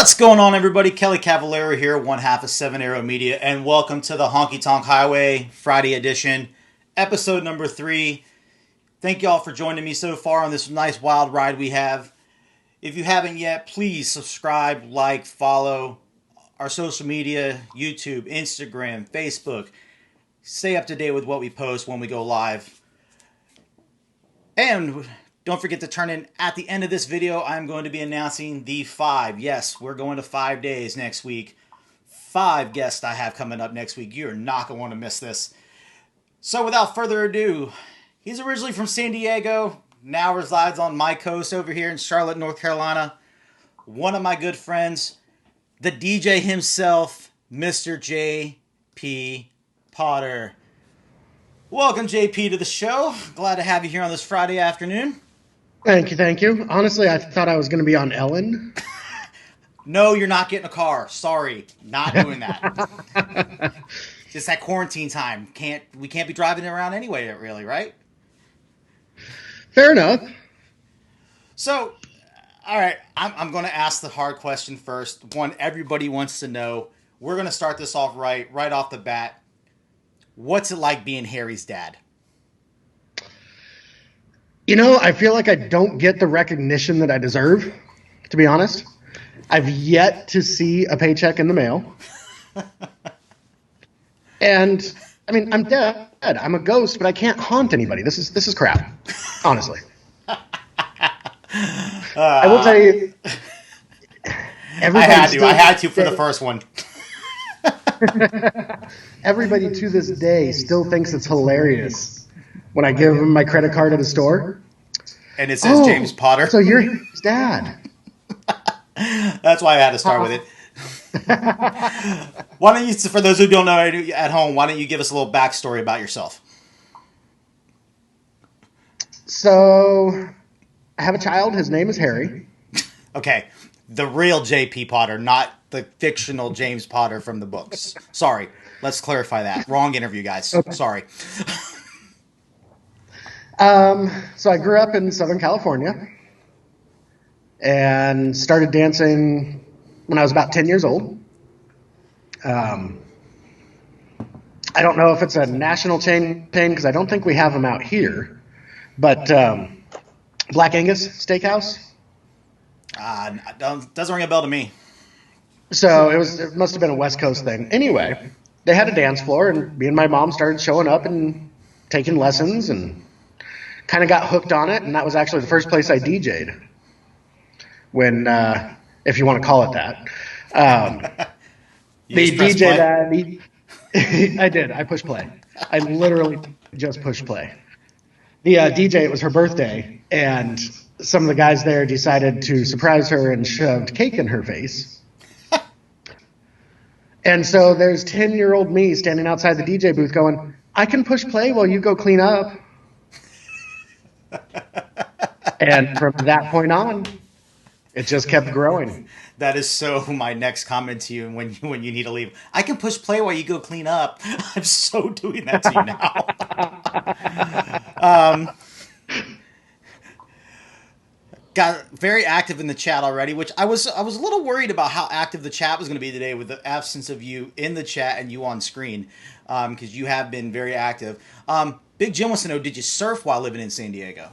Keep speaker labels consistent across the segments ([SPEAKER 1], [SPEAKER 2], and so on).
[SPEAKER 1] What's going on, everybody? Kelly Cavallero here, one half of 7 Arrow Media, and welcome to the Honky Tonk Highway Friday edition, episode number 3. Thank y'all for joining me so far on this nice wild ride we have. If you haven't yet, please subscribe, like, follow our social media, YouTube, Instagram, Facebook. Stay up to date with what we post when we go live. And don't forget to turn in at the end of this video. I'm going to be announcing the 5. Yes, we're going to 5 days next week. 5 guests I have coming up next week. You're not going to want to miss this. So without further ado, he's originally from San Diego, now resides on my coast over here in Charlotte, North Carolina. One of my good friends, the DJ himself, Mr. J.P. Potter. Welcome, JP, to the show. Glad to have you here on this Friday afternoon.
[SPEAKER 2] Thank you, thank you. Honestly, I thought I was going to be on Ellen.
[SPEAKER 1] No, you're not getting a car. Sorry, not doing that. Just that quarantine time. We can't be driving around anyway, really, right?
[SPEAKER 2] Fair enough.
[SPEAKER 1] So, all right, I'm going to ask the hard question first. One everybody wants to know. We're going to start this off right off the bat. What's it like being Harry's dad?
[SPEAKER 2] You know, I feel like I don't get the recognition that I deserve, to be honest. I've yet to see a paycheck in the mail. And, I mean, I'm dead. I'm a ghost, but I can't haunt anybody. This is crap, honestly. I will tell you.
[SPEAKER 1] I had to for the first one.
[SPEAKER 2] Everybody to this day still thinks it's hilarious when I give them my credit card at a store.
[SPEAKER 1] And it says James Potter.
[SPEAKER 2] So you're his dad.
[SPEAKER 1] That's why I had to start with it. Why don't you, for those who don't know at home, why don't you give us a little backstory about yourself?
[SPEAKER 2] So I have a child. His name is Harry.
[SPEAKER 1] Okay. The real J.P. Potter, not the fictional James Potter from the books. Sorry. Let's clarify that. Wrong interview, guys. Okay. Sorry.
[SPEAKER 2] So I grew up in Southern California and started dancing when I was about 10 years old. I don't know if it's a national chain because I don't think we have them out here, but Black Angus Steakhouse.
[SPEAKER 1] Doesn't ring a bell to me.
[SPEAKER 2] So it must have been a West Coast thing. Anyway, they had a dance floor, and me and my mom started showing up and taking lessons, and kind of got hooked on it. And that was actually the first place I DJ'd. When, if you want to call it that, the DJ that I did. I pushed play. I literally just pushed play. The DJ, it was her birthday, and some of the guys there decided to surprise her and shoved cake in her face. And so there's 10-year-old me standing outside the DJ booth going, I can push play while you go clean up. And from that point on, it just kept growing.
[SPEAKER 1] That is so my next comment to you when you need to leave. I can push play while you go clean up. I'm so doing that to you now. Got very active in the chat already, which I was a little worried about how active the chat was going to be today with the absence of you in the chat and you on screen, because you have been very active. Big Jim wants to know, did you surf while living in San Diego?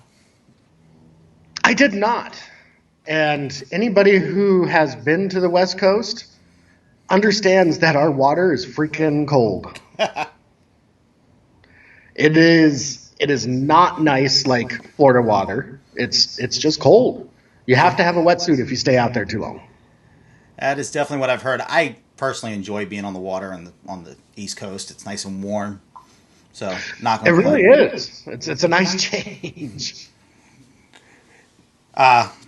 [SPEAKER 2] I did not. And anybody who has been to the West Coast understands that our water is freaking cold. It is not nice like Florida water. It's just cold. You have to have a wetsuit if you stay out there too long.
[SPEAKER 1] That is definitely what I've heard. I personally enjoy being on the water on the East Coast. It's nice and warm. So not gonna
[SPEAKER 2] really is. It's a nice change.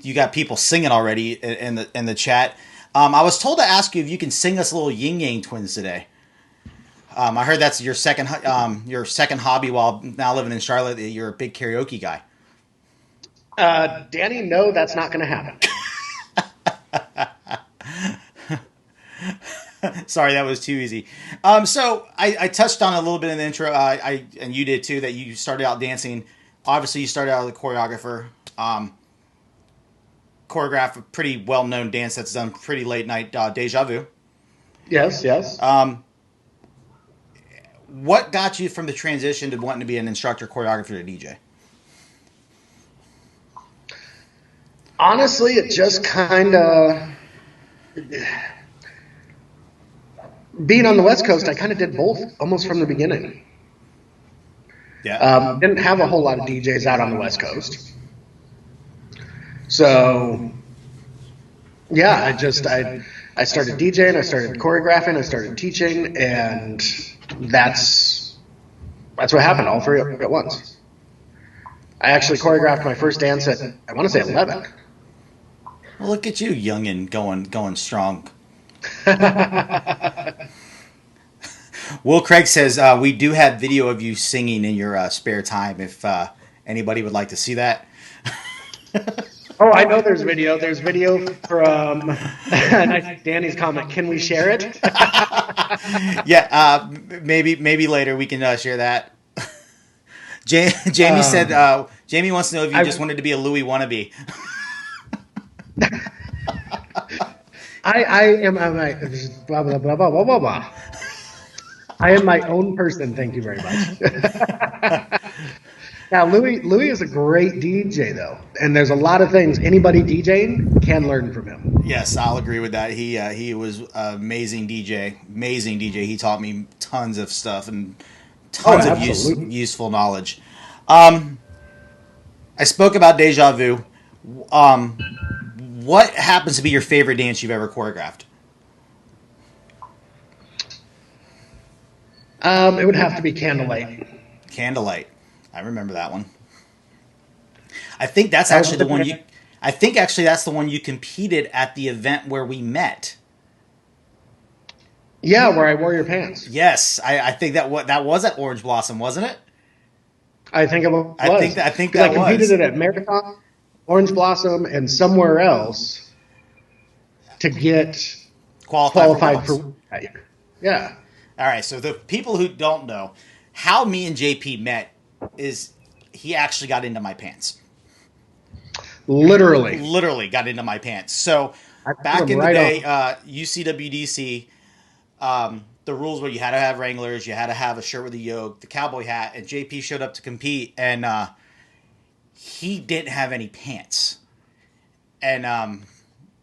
[SPEAKER 1] You got people singing already in the chat. I was told to ask you if you can sing us a little Yin Yang Twins today. I heard that's your second hobby while now living in Charlotte. You're a big karaoke guy.
[SPEAKER 2] Danny, no, that's not going to happen.
[SPEAKER 1] Sorry, that was too easy. So I touched on a little bit in the intro. And you did too, that you started out dancing. Obviously, you started out as a choreographer. choreograph a pretty well-known dance that's done pretty late night, Deja Vu.
[SPEAKER 2] Yes, yes.
[SPEAKER 1] What got you from the transition to wanting to be an instructor, choreographer, to DJ?
[SPEAKER 2] Honestly, it just kind of, being on the West Coast, I kind of did both almost from the beginning.
[SPEAKER 1] Yeah.
[SPEAKER 2] Didn't have a whole lot of DJs out on the West Coast. So, yeah, I started DJing, I started choreographing, I started teaching, and that's what happened, all three at once. I actually choreographed my first dance at, I want to say 11.
[SPEAKER 1] Well, look at you, youngin', going strong. Will Craig says, we do have video of you singing in your spare time if anybody would like to see that.
[SPEAKER 2] Oh, I know there's video. There's video from Danny's comment. Can we share it?
[SPEAKER 1] Yeah, maybe later we can share that. Jamie said, Jamie wants to know if you just wanted to be a Louis wannabe.
[SPEAKER 2] I am blah blah blah blah blah blah blah. I am my own person. Thank you very much. Now, Louis is a great DJ though, and there's a lot of things anybody DJing can learn from him.
[SPEAKER 1] Yes, I'll agree with that. He was an amazing DJ. Amazing DJ. He taught me tons of stuff and tons of useful knowledge. I spoke about Deja Vu. What happens to be your favorite dance you've ever choreographed?
[SPEAKER 2] It would have to be Candlelight.
[SPEAKER 1] Candlelight. I remember that one. I think that's actually the one you. I think actually that's the one you competed at the event where we met.
[SPEAKER 2] Yeah, where I wore your pants.
[SPEAKER 1] Yes, I think that was at Orange Blossom, wasn't it?
[SPEAKER 2] I think it was.
[SPEAKER 1] I think that was.
[SPEAKER 2] I competed it at Marathon, Orange Blossom, and somewhere else to get qualified for that year. Yeah.
[SPEAKER 1] All right. So the people who don't know how me and JP met is he actually got into my pants. Literally got into my pants. So back in the day, UCWDC, the rules were you had to have Wranglers, you had to have a shirt with a yoke, the cowboy hat, and JP showed up to compete, and he didn't have any pants. And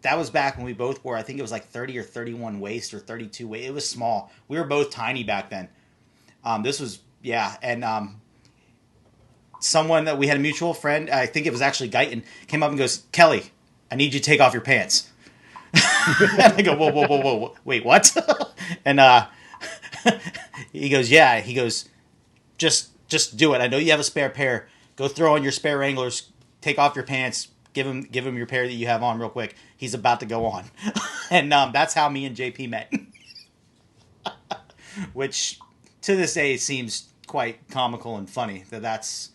[SPEAKER 1] that was back when we both wore, I think it was like 30 or 31 waist or 32 waist. It was small. We were both tiny back then. This was, yeah, and someone that we had a mutual friend, I think it was actually Guyton, came up and goes, Kelly, I need you to take off your pants. And I go, whoa, wait, what? And he goes, yeah. He goes, just do it. I know you have a spare pair. Go throw on your spare Wranglers. Take off your pants. Give him your pair that you have on real quick. He's about to go on. And that's how me and JP met. Which to this day seems quite comical and funny that's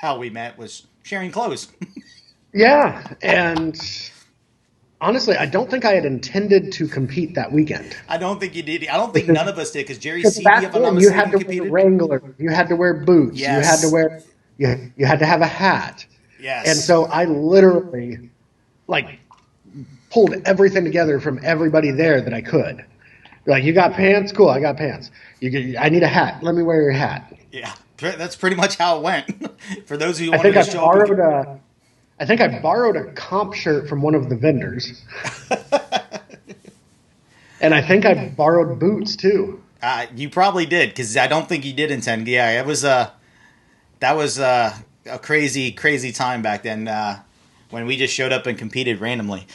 [SPEAKER 1] how we met, was sharing clothes.
[SPEAKER 2] Yeah, and honestly, I don't think I had intended to compete that weekend.
[SPEAKER 1] I don't think you did. I don't think none of us did, because Jerry C.
[SPEAKER 2] Back then, you had to wear Wrangler, you had to wear boots,
[SPEAKER 1] yes.
[SPEAKER 2] you had to have a hat.
[SPEAKER 1] Yes.
[SPEAKER 2] And so I literally pulled everything together from everybody there that I could. Like, you got pants? Cool, I got pants. I need a hat. Let me wear your hat.
[SPEAKER 1] Yeah, that's pretty much how it went. For those who wanted to show up.
[SPEAKER 2] I think I borrowed a comp shirt from one of the vendors. And I think I borrowed boots, too.
[SPEAKER 1] You probably did, because I don't think you did intend. Yeah, that was a crazy, crazy time back then when we just showed up and competed randomly.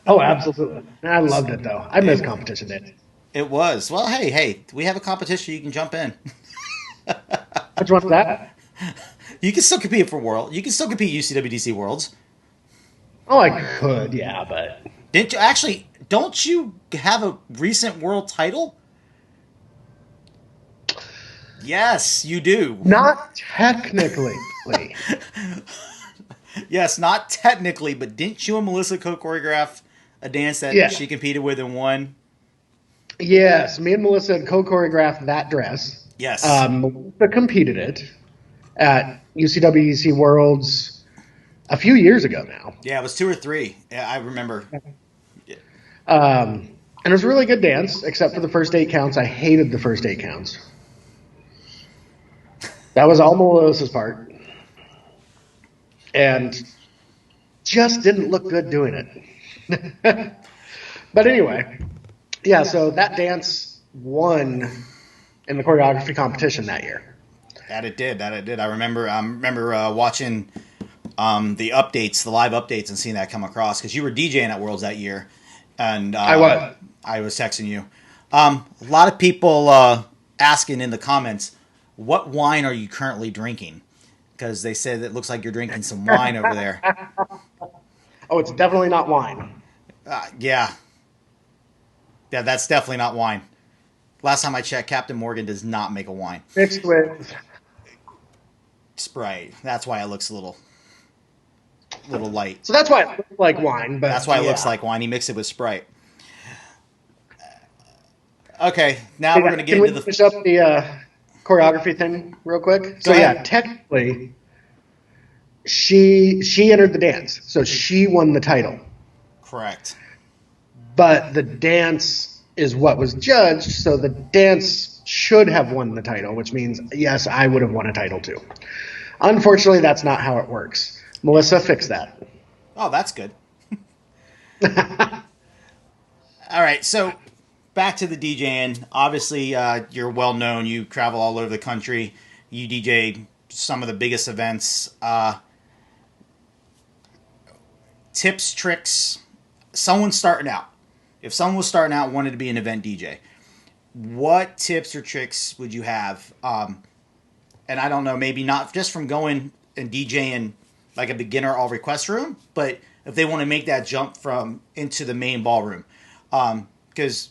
[SPEAKER 2] Oh, absolutely. I loved it, though. I miss competition days.
[SPEAKER 1] It was. Well, hey, we have a competition. You can jump in.
[SPEAKER 2] Which one's that?
[SPEAKER 1] You can still compete for World. You can still compete UCWDC Worlds.
[SPEAKER 2] Oh, I could, yeah, but...
[SPEAKER 1] Don't you have a recent world title? Yes, you do.
[SPEAKER 2] Not technically.
[SPEAKER 1] Yes, not technically, but didn't you and Melissa co-choreograph a dance that she competed with and won?
[SPEAKER 2] Yes, me and Melissa had co-choreographed that dress.
[SPEAKER 1] Yes.
[SPEAKER 2] Melissa competed it at UCWEC Worlds a few years ago now.
[SPEAKER 1] Yeah, it was 2 or 3. Yeah, I remember. Yeah.
[SPEAKER 2] And it was a really good dance, except for the first 8 counts. I hated the first 8 counts. That was all Melissa's part. And just didn't look good doing it. But anyway, yeah, so that dance won in the choreography competition that year.
[SPEAKER 1] That it did. I remember watching the updates, the live updates, and seeing that come across, because you were DJing at Worlds that year, and
[SPEAKER 2] I
[SPEAKER 1] was texting you. A lot of people asking in the comments, what wine are you currently drinking? Because they said it looks like you're drinking some wine over there.
[SPEAKER 2] Oh, it's definitely not wine.
[SPEAKER 1] Yeah, that's definitely not wine. Last time I checked, Captain Morgan does not make a wine.
[SPEAKER 2] Mixed with
[SPEAKER 1] Sprite. That's why it looks a little light.
[SPEAKER 2] So that's why it looks like wine. But
[SPEAKER 1] that's why it looks like wine. He mixed it with Sprite. Okay, now we're going to get into the...
[SPEAKER 2] finish up the choreography thing real quick? So yeah, technically, she entered the dance, so she won the title.
[SPEAKER 1] Correct.
[SPEAKER 2] But the dance is what was judged, so the dance should have won the title, which means, yes, I would have won a title too. Unfortunately, that's not how it works. Melissa fixed that.
[SPEAKER 1] Oh, that's good. All right, so back to the DJing. Obviously, you're well known. You travel all over the country. You DJ some of the biggest events. Tips, tricks. Someone's starting out. If someone was starting out and wanted to be an event DJ, what tips or tricks would you have? And I don't know, maybe not just from going and DJing like a beginner all request room, but if they want to make that jump from into the main ballroom, because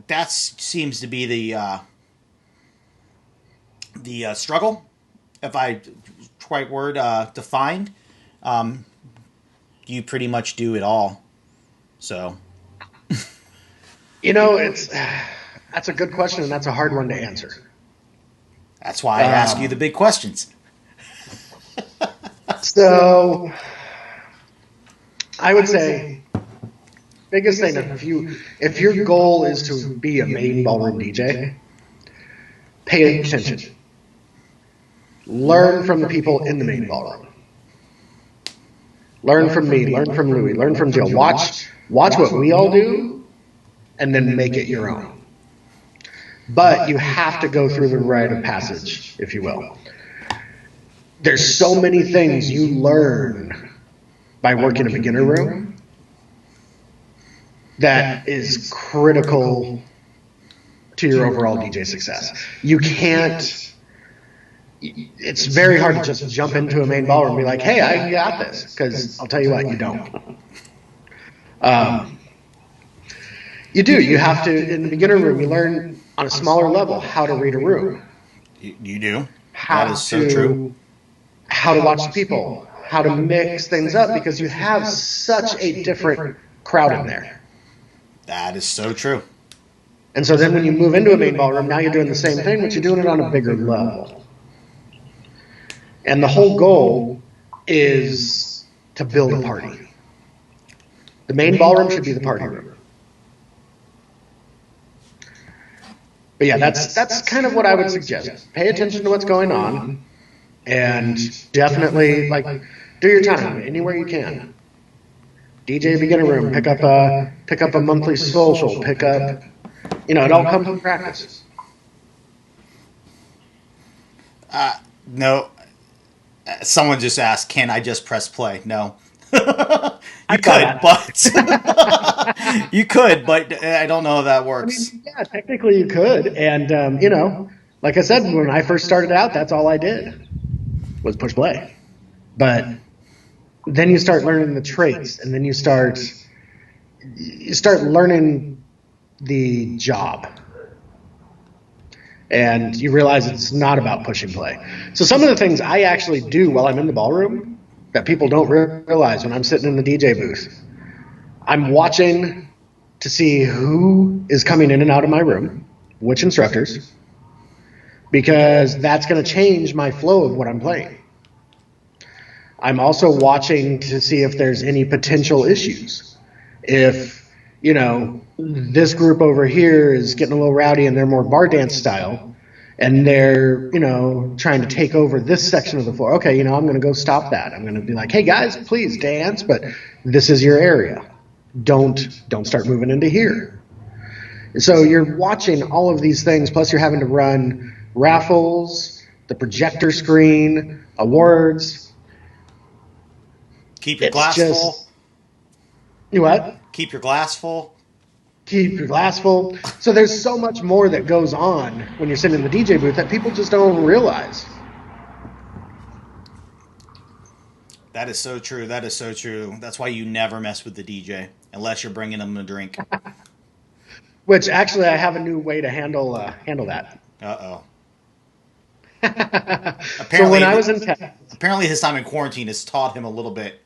[SPEAKER 1] that seems to be the struggle, if I quite word defined. You pretty much do it all. So,
[SPEAKER 2] that's a good question, and that's a hard one to answer.
[SPEAKER 1] That's why I ask you the big questions.
[SPEAKER 2] So, I would say, biggest thing, if your goal is to be a main ballroom DJ, pay attention. Learn from the people in the main ballroom. Learn from me, learn from Louie, learn from Jill. Watch what we all do, and then make it your own. But you have to go through the rite of passage, if you will. There's so many things you learn by working a beginner room that is critical to your overall DJ success. You can't... It's very hard to just jump into a main ballroom and be like, hey, I got this. Because I'll tell you what, you don't. You do. You have to, in the beginner room, you learn on a smaller level how to read a room.
[SPEAKER 1] You do. That is so true.
[SPEAKER 2] How to watch the people. How to mix things up, because you have such a different crowd in there.
[SPEAKER 1] That is so true.
[SPEAKER 2] And so then when you move into a main ballroom, now you're doing the same thing, but you're doing it on a bigger level. And the whole goal is to build a party. The main ballroom should be the party room. But yeah, that's kind of what I would suggest. Pay attention to what's going on, and definitely do your time anywhere you can. DJ beginner room, pick up a monthly social, it all comes from practice.
[SPEAKER 1] No. Someone just asked, can I just press play? No. You could, but I don't know if that works.
[SPEAKER 2] Yeah, technically you could. And, like I said, when I first started out, that's all I did was push play. But then you start learning the traits, and then you start learning the job. And you realize it's not about pushing play. So some of the things I actually do while I'm in the ballroom that people don't realize when I'm sitting in the DJ booth, I'm watching to see who is coming in and out of my room, which instructors, because that's going to change my flow of what I'm playing. I'm also watching to see if there's any potential issues. If, this group over here is getting a little rowdy and they're more bar dance style, and they're, trying to take over this section of the floor. Okay, I'm going to go stop that. I'm going to be like, hey guys, please dance, but this is your area. Don't start moving into here. So you're watching all of these things, plus you're having to run raffles, the projector screen, awards.
[SPEAKER 1] Keep your glass full.
[SPEAKER 2] You what?
[SPEAKER 1] Keep your glass full.
[SPEAKER 2] Keep your glass full. So there's so much more that goes on when you're sitting in the DJ booth that people just don't realize.
[SPEAKER 1] That is so true. That is so true. That's why you never mess with the DJ unless you're bringing them a drink.
[SPEAKER 2] Which actually, I have a new way to handle that.
[SPEAKER 1] Uh-oh.
[SPEAKER 2] So when I was in Texas,
[SPEAKER 1] apparently his time in quarantine has taught him a little bit.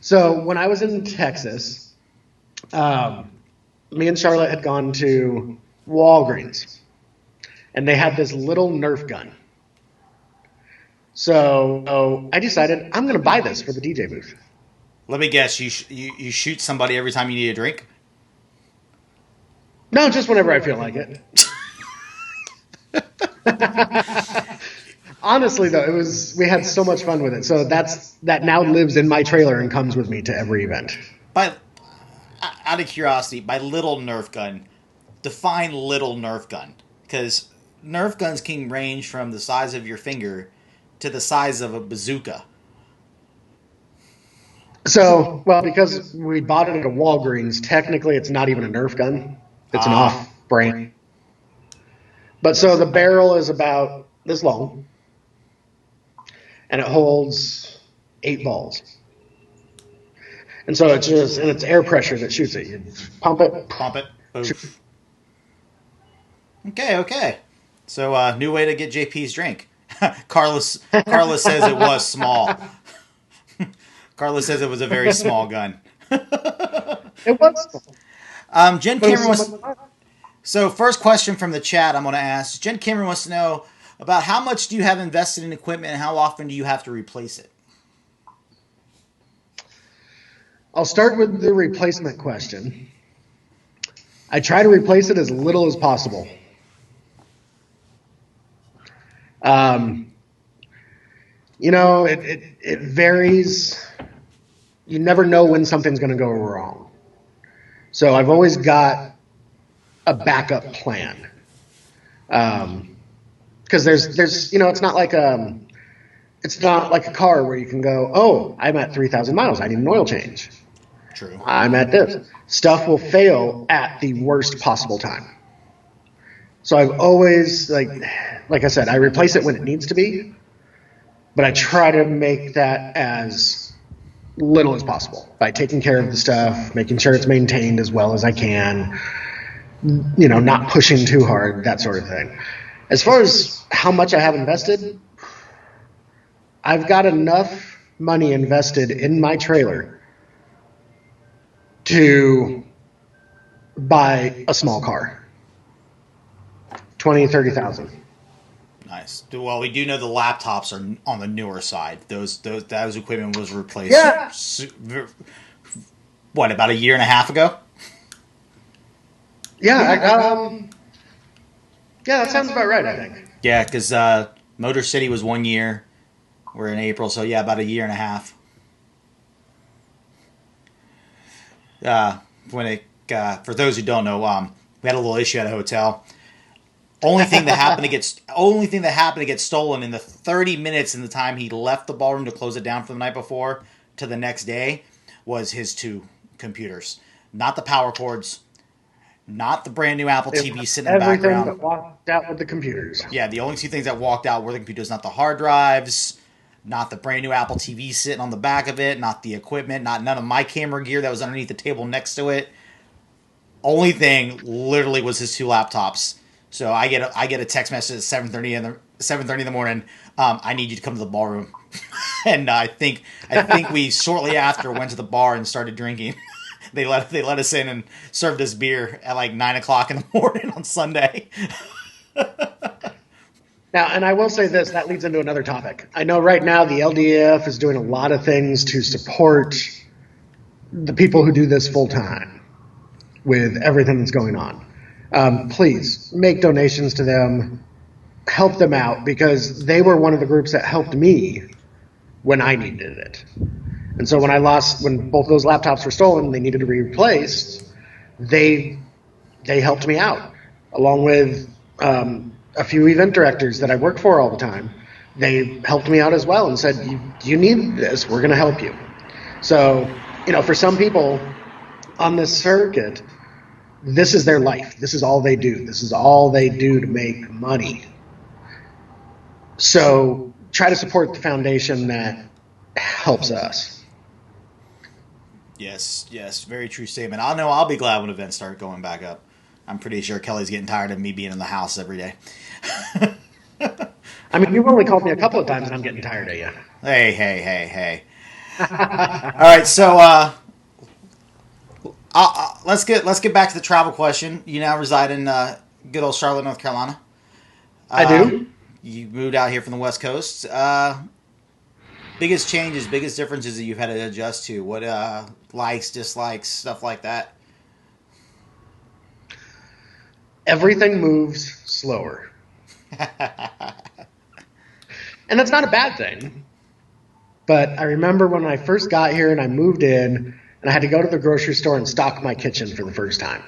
[SPEAKER 2] So when I was in Texas, me and Charlotte had gone to Walgreens, and they had this little Nerf gun. So I decided I'm going to buy this for the DJ booth.
[SPEAKER 1] Let me guess, you shoot somebody every time you need a drink?
[SPEAKER 2] No, just whenever I feel like it. Honestly, though, we had so much fun with it. So that now lives in my trailer and comes with me to every event.
[SPEAKER 1] Out of curiosity, by little Nerf gun, define little Nerf gun. Because Nerf guns can range from the size of your finger to the size of a bazooka.
[SPEAKER 2] So, well, because we bought it at a Walgreens, technically it's not even a Nerf gun. It's an off-brand. But so the barrel is about this long, and it holds 8 balls. And so it's air pressure that shoots it. You pump it.
[SPEAKER 1] Oof. Okay. So, new way to get JP's drink. Carlos says it was small. Carlos says it was a very small gun.
[SPEAKER 2] It was.
[SPEAKER 1] Jen Cameron wants. So, first question from the chat I'm going to ask. Jen Cameron wants to know about how much do you have invested in equipment and how often do you have to replace it?
[SPEAKER 2] I'll start with the replacement question. I try to replace it as little as possible. It varies. You never know when something's going to go wrong. So I've always got a backup plan. Because there's it's not like a car where you can go, oh, I'm at 3,000 miles. I need an oil change.
[SPEAKER 1] True.
[SPEAKER 2] I'm at this. Stuff will fail at the worst possible time. So I've always, like I said, I replace it when it needs to be, but I try to make that as little as possible by taking care of the stuff, making sure it's maintained as well as I can, not pushing too hard, that sort of thing. As far as how much I have invested, I've got enough money invested in my trailer to buy a small car. 20, 30,000.
[SPEAKER 1] Nice. Well, we do know the laptops are on the newer side. Those equipment was replaced.
[SPEAKER 2] Yeah.
[SPEAKER 1] What, about a year and a half ago?
[SPEAKER 2] Yeah. That sounds about right, I think.
[SPEAKER 1] Yeah, because Motor City was 1 year. We're in April, so yeah, about a year and a half. For those who don't know, we had a little issue at a hotel. Only thing that happened to get stolen in the 30 minutes in the time he left the ballroom to close it down for the night before to the next day was his 2 computers. Not the power cords, not the brand new Apple TV sitting in the background.
[SPEAKER 2] Everything that walked out with the computers.
[SPEAKER 1] Yeah, the only 2 things that walked out were the computers, not the hard drives, not the brand new Apple TV sitting on the back of it, not the equipment, none of my camera gear that was underneath the table next to it. Only thing literally was his 2 laptops. So I get a text message at 7:30 in the morning. I need you to come to the ballroom, and I think we shortly after went to the bar and started drinking. They let us in and served us beer at like 9:00 in the morning on Sunday.
[SPEAKER 2] Now, and I will say this, that leads into another topic. I know right now the LDAF is doing a lot of things to support the people who do this full time with everything that's going on. Please make donations to them, help them out, because they were one of the groups that helped me when I needed it. And so when both those laptops were stolen and they needed to be replaced, they helped me out, along with a few event directors that I work for all the time. They helped me out as well and said, you need this, we're going to help you. So, for some people on this circuit, this is their life. This is all they do. This is all they do to make money. So try to support the foundation that helps us.
[SPEAKER 1] Yes, very true statement. I'll be glad when events start going back up. I'm pretty sure Kelly's getting tired of me being in the house every day.
[SPEAKER 2] I mean, you've only called me a couple of times and I'm getting tired of you.
[SPEAKER 1] Hey. All right, so let's get back to the travel question. You now reside in good old Charlotte, North Carolina.
[SPEAKER 2] I do.
[SPEAKER 1] You moved out here from the West Coast. Biggest changes, biggest differences that you've had to adjust to? What likes, dislikes, stuff like that?
[SPEAKER 2] Everything moves slower. And that's not a bad thing. But I remember when I first got here and I moved in and I had to go to the grocery store and stock my kitchen for the first time.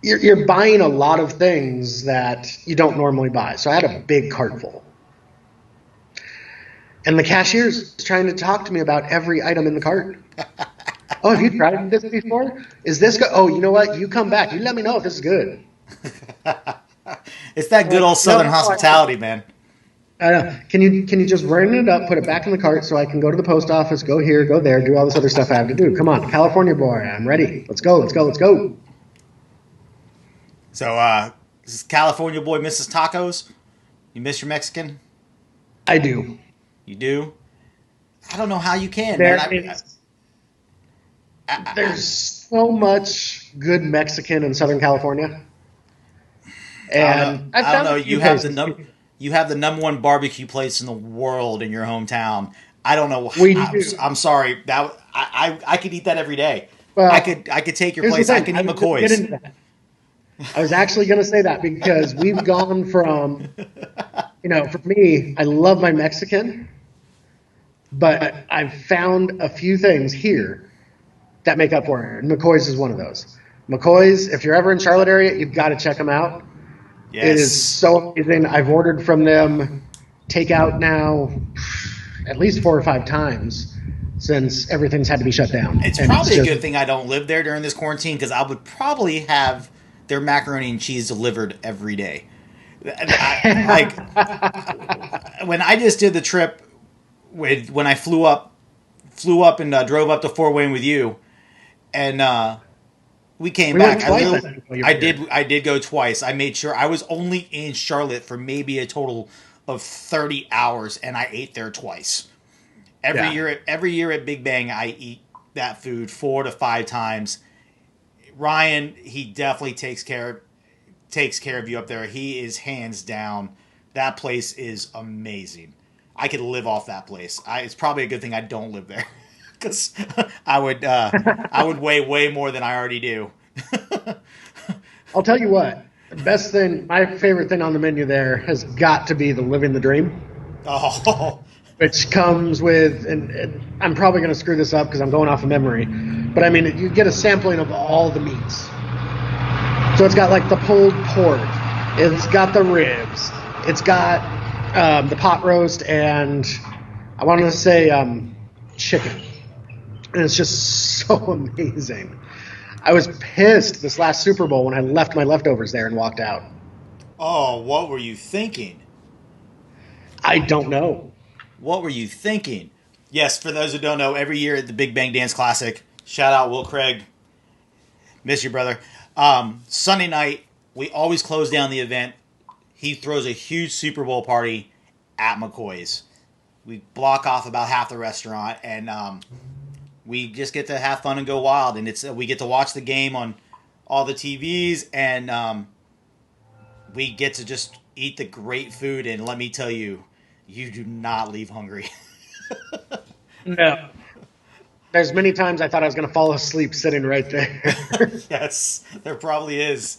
[SPEAKER 2] You're buying a lot of things that you don't normally buy. So I had a big cart full. And the cashier's trying to talk to me about every item in the cart. Oh, have you tried this before? Is this good? Oh, you know what? You come back. You let me know if this is good.
[SPEAKER 1] It's that good old Southern hospitality, man.
[SPEAKER 2] I know. Can you just bring it up, put it back in the cart so I can go to the post office, go here, go there, do all this other stuff I have to do? Come on, California boy, I'm ready. Let's go.
[SPEAKER 1] So, this is California boy misses tacos? You miss your Mexican?
[SPEAKER 2] I do.
[SPEAKER 1] You do? I don't know how you can, man.
[SPEAKER 2] There's so much good Mexican in Southern California. And
[SPEAKER 1] I don't know. You have the number one barbecue place in the world in your hometown. I don't know. I'm sorry. I could eat that every day. Well, I could take your place. I can eat McCoy's.
[SPEAKER 2] I was actually going to say that because we've gone from, for me, I love my Mexican, but I've found a few things here that make up for it. And McCoy's is one of those. McCoy's, if you're ever in Charlotte area, you've got to check them out. Yes. It is so amazing. I've ordered from them takeout now at least 4 or 5 times since everything's had to be shut down.
[SPEAKER 1] It's probably a good thing I don't live there during this quarantine because I would probably have their macaroni and cheese delivered every day. When I just did the trip when I flew up and drove up to Fort Wayne with you, and we came back. I did go twice. I made sure I was only in Charlotte for maybe a total of 30 hours, and I ate there twice. Every year at Big Bang, I eat that food 4 to 5 times. Ryan, he definitely takes care of you up there. He is hands down. That place is amazing. I could live off that place. It's probably a good thing I don't live there because I would weigh way more than I already do.
[SPEAKER 2] I'll tell you what. My favorite thing on the menu there has got to be the Living the Dream.
[SPEAKER 1] Oh.
[SPEAKER 2] Which comes with, and I'm probably going to screw this up because I'm going off of memory, but I mean, you get a sampling of all the meats. So it's got like the pulled pork, it's got the ribs, it's got the pot roast, and I want to say chicken. And it's just so amazing. I was pissed this last Super Bowl when I left my leftovers there and walked out.
[SPEAKER 1] Oh, what were you thinking?
[SPEAKER 2] I don't know.
[SPEAKER 1] What were you thinking? Yes, for those who don't know, every year at the Big Bang Dance Classic, shout out Will Craig. Miss you, brother. Sunday night, we always close down the event. He throws a huge Super Bowl party at McCoy's. We block off about half the restaurant, and we just get to have fun and go wild. And we get to watch the game on all the TVs, and we get to just eat the great food, and let me tell you, you do not leave hungry.
[SPEAKER 2] No. There's many times I thought I was going to fall asleep sitting right there.
[SPEAKER 1] Yes, there probably is.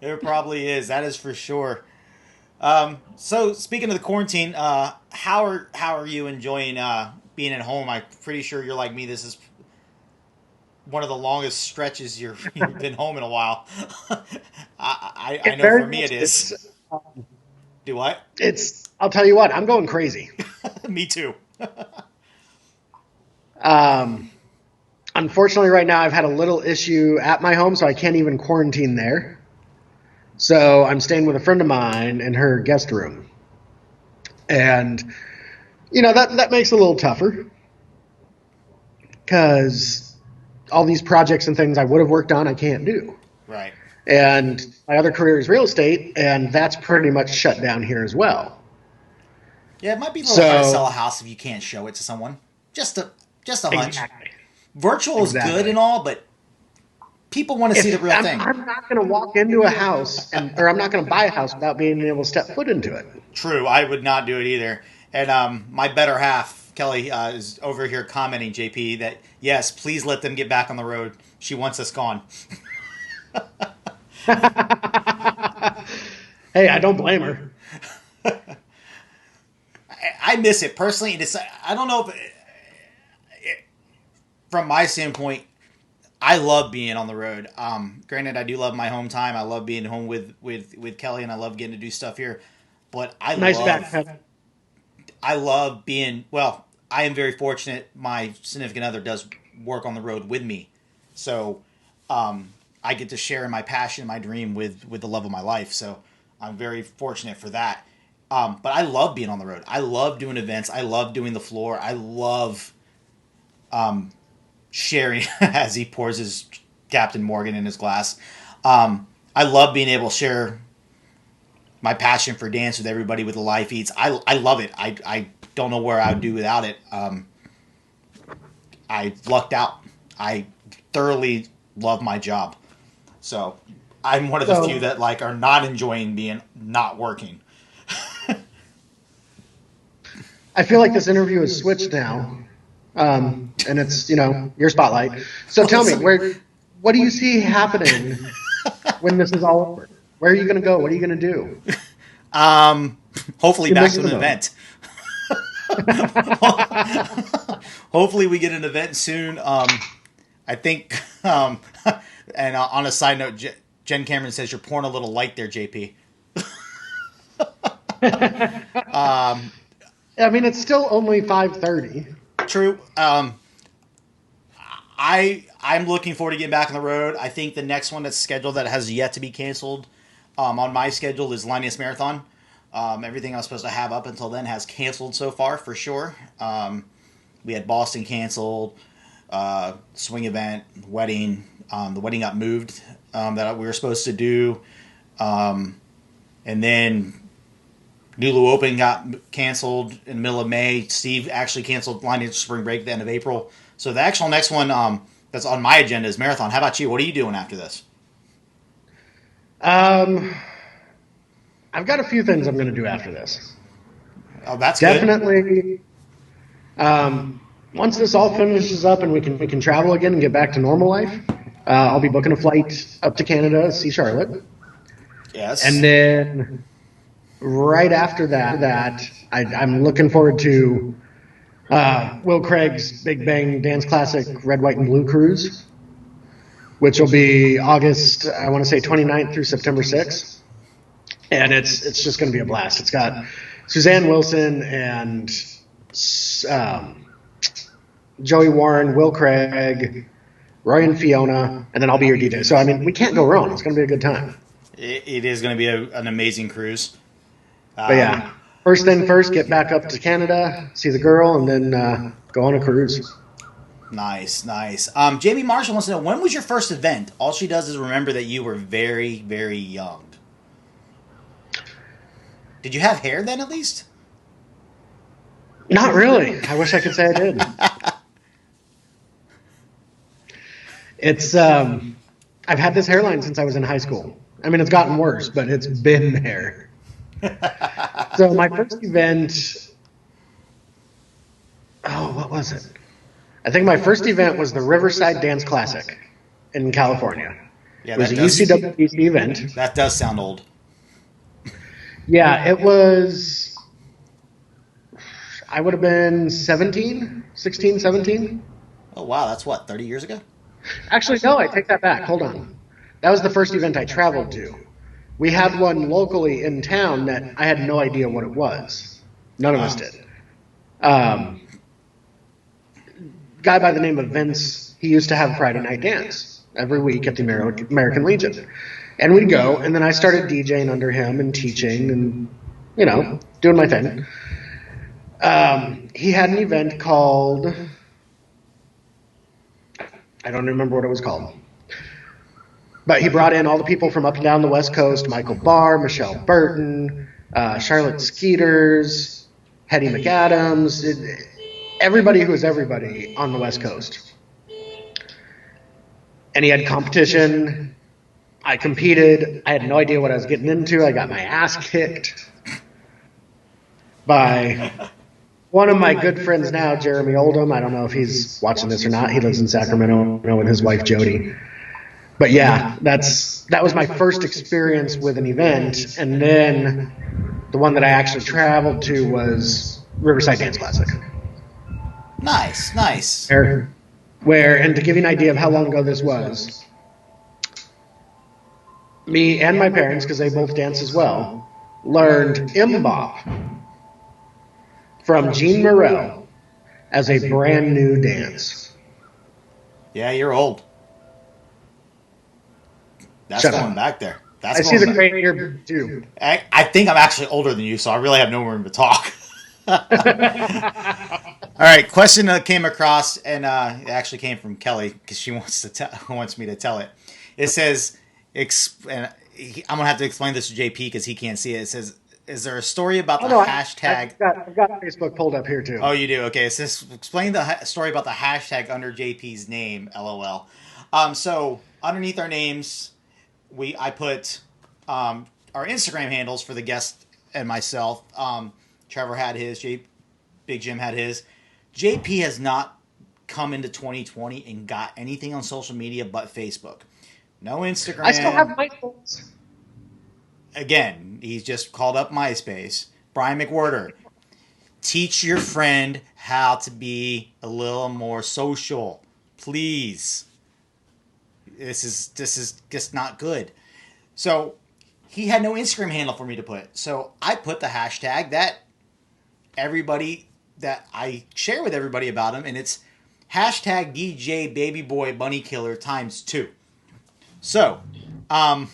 [SPEAKER 1] There probably is. That is for sure. So speaking of the quarantine, how are you enjoying being at home? I'm pretty sure you're like me. This is one of the longest stretches you've been home in a while. I
[SPEAKER 2] It
[SPEAKER 1] know for
[SPEAKER 2] very
[SPEAKER 1] me
[SPEAKER 2] much
[SPEAKER 1] it is. Do what?
[SPEAKER 2] I'll tell you what, I'm going crazy.
[SPEAKER 1] Me too.
[SPEAKER 2] Um, Unfortunately, right now I've had a little issue at my home, so I can't even quarantine there. So I'm staying with a friend of mine in her guest room. And, that makes it a little tougher because all these projects and things I would have worked on, I can't do.
[SPEAKER 1] Right.
[SPEAKER 2] And my other career is real estate, and that's pretty much shut down here as well.
[SPEAKER 1] Yeah, it might be a little hard to sell a
[SPEAKER 2] So,
[SPEAKER 1] house if you can't show it to someone. Just a hunch.
[SPEAKER 2] exactly.
[SPEAKER 1] Virtual is good
[SPEAKER 2] Exactly.
[SPEAKER 1] and all, but people want to see the
[SPEAKER 2] If
[SPEAKER 1] real thing.
[SPEAKER 2] I'm not going to walk into a house or I'm not going to buy a house without being able to step foot into it.
[SPEAKER 1] True, I would not do it either. And my better half, Kelly, is over here commenting, JP, that yes, please let them get back on the road. She wants us gone.
[SPEAKER 2] Hey, I don't blame her.
[SPEAKER 1] I miss it personally. I don't know if from my standpoint, I love being on the road. Granted, I do love my home time. I love being home with Kelly, and I love getting to do stuff here. But
[SPEAKER 2] Nice backpack.
[SPEAKER 1] I love being, well, I am very fortunate. My significant other does work on the road with me. So I get to share in my passion, my dream with the love of my life. So I'm very fortunate for that. But I love being on the road. I love doing events. I love doing the floor. I love sharing as he pours his Captain Morgan in his glass. I love being able to share my passion for dance with everybody with the live feeds. I love it. I don't know where I would do without it. I lucked out. I thoroughly love my job. So I'm one of the few
[SPEAKER 2] So
[SPEAKER 1] that are not enjoying being not working.
[SPEAKER 2] I feel like this interview is switched now, and it's your spotlight. So tell me, what do you see happening when this is all over? Where are you going to go? What are you going to do?
[SPEAKER 1] Hopefully
[SPEAKER 2] You
[SPEAKER 1] back
[SPEAKER 2] miss
[SPEAKER 1] to
[SPEAKER 2] the
[SPEAKER 1] an
[SPEAKER 2] boat.
[SPEAKER 1] event. Hopefully we get an event soon. I think, and on a side note, Jen Cameron says you're pouring a little light there, JP.
[SPEAKER 2] I mean, it's still only 5:30.
[SPEAKER 1] True. I'm looking forward to getting back on the road. I think the next one that's scheduled that has yet to be canceled on my schedule is Linus Marathon. Everything I was supposed to have up until then has canceled so far for sure. We had Boston canceled, swing event, wedding. The wedding got moved that we were supposed to do, and then Nulu Open got canceled in the middle of May. Steve actually canceled Linus Spring Break at the end of April. So the actual next one that's on my agenda is Marathon. How about you? What are you doing after this?
[SPEAKER 2] Um, I've got a few things I'm going to do after this.
[SPEAKER 1] Oh, that's good.
[SPEAKER 2] Definitely. Once this all finishes up and we can travel again and get back to normal life, I'll be booking a flight up to Canada to see Charlotte, and
[SPEAKER 1] Yes.
[SPEAKER 2] then right after that, I'm looking forward to Will Craig's Big Bang Dance Classic Red, White, and Blue Cruise, which will be August, I want to say 29th through September 6th. And it's just going to be a blast. It's got Suzanne Wilson and Joey Warren, Will Craig, Roy and Fiona, and then I'll be your DJ. So, I mean, we can't go wrong. It's going to be a good time.
[SPEAKER 1] It is going to be an amazing cruise.
[SPEAKER 2] But yeah, first thing first, get back up to Canada, see the girl, and then go on a cruise.
[SPEAKER 1] Nice, nice. Jamie Marshall wants to know, when was your first event? All she does is remember that you were very, very young. Did you have hair then, at least?
[SPEAKER 2] Not really. I wish I could say I did. It's I've had this hairline since I was in high school. I mean, it's gotten worse, but it's been there. So my first event, oh, what was it? I think my first event was the Riverside Dance Classic in California.
[SPEAKER 1] Yeah,
[SPEAKER 2] It was a UCWBC event.
[SPEAKER 1] That does sound old.
[SPEAKER 2] Yeah, it was, I would have been 17, 16, 17.
[SPEAKER 1] Oh wow, that's what, 30 years ago?
[SPEAKER 2] Actually, no, I take that back. Hold on. That was the first event I traveled to. We had one locally in town that I had no idea what it was. None of us did. Guy by the name of Vince, he used to have Friday night dance every week at the American Legion. And we'd go, and then I started DJing under him and teaching and, doing my thing. He had an event called, I don't remember what it was called. But he brought in all the people from up and down the West Coast, Michael Barr, Michelle Burton, Charlotte Skeeters, Hetty McAdams, everybody who was everybody on the West Coast. And he had competition. I competed. I had no idea what I was getting into. I got my ass kicked by one of my good friends now, Jeremy Oldham. I don't know if he's watching this or not. He lives in Sacramento with his wife, Jody. But yeah, that was my first experience with an event. And then the one that I actually traveled to was Riverside Dance Classic.
[SPEAKER 1] Nice.
[SPEAKER 2] Where, and to give you an idea of how long ago this was, me and my parents, because they both dance as well, learned mbop from Gene Morrell as a brand new dance.
[SPEAKER 1] Yeah, you're old. That's
[SPEAKER 2] Shut
[SPEAKER 1] going
[SPEAKER 2] up.
[SPEAKER 1] back there.
[SPEAKER 2] I see the great ear too.
[SPEAKER 1] I think I'm actually older than you, so I really have no room to talk. All right, question that came across, and it actually came from Kelly because she wants me to tell it. It says, I'm gonna have to explain this to JP because he can't see it. It says, "Is there a story about the hashtag?"
[SPEAKER 2] I've got Facebook pulled up here too.
[SPEAKER 1] Oh, you do? Okay, it says, "Explain the story about the hashtag under JP's name." LOL. So underneath our names, I put our Instagram handles for the guest and myself. Trevor had his. Big Jim had his. JP has not come into 2020 and got anything on social media but Facebook. No Instagram.
[SPEAKER 2] I still have MySpace.
[SPEAKER 1] Again, he's just called up MySpace. Brian McWhorter, teach your friend how to be a little more social, please. This is just not good. So he had no Instagram handle for me to put. So I put the hashtag that I share with everybody about him, and it's hashtag DJ Baby Boy Bunny Killer ×2. So, I'm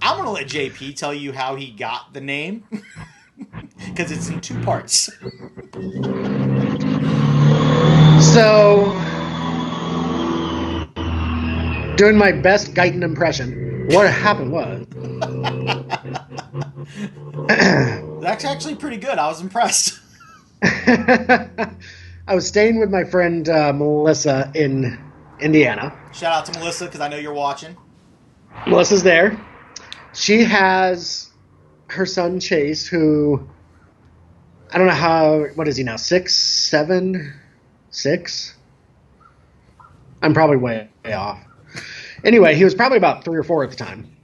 [SPEAKER 1] gonna let JP tell you how he got the name because it's in two parts.
[SPEAKER 2] So, doing my best Guyton impression, what happened was
[SPEAKER 1] That's actually pretty good. I was impressed.
[SPEAKER 2] I was staying with my friend Melissa in Indiana.
[SPEAKER 1] Shout out to Melissa because I know you're watching.
[SPEAKER 2] Melissa's there. She has her son Chase, who I don't know what is he now? 6, 7, 6? I'm probably way off. Anyway, he was probably about 3 or 4 at the time.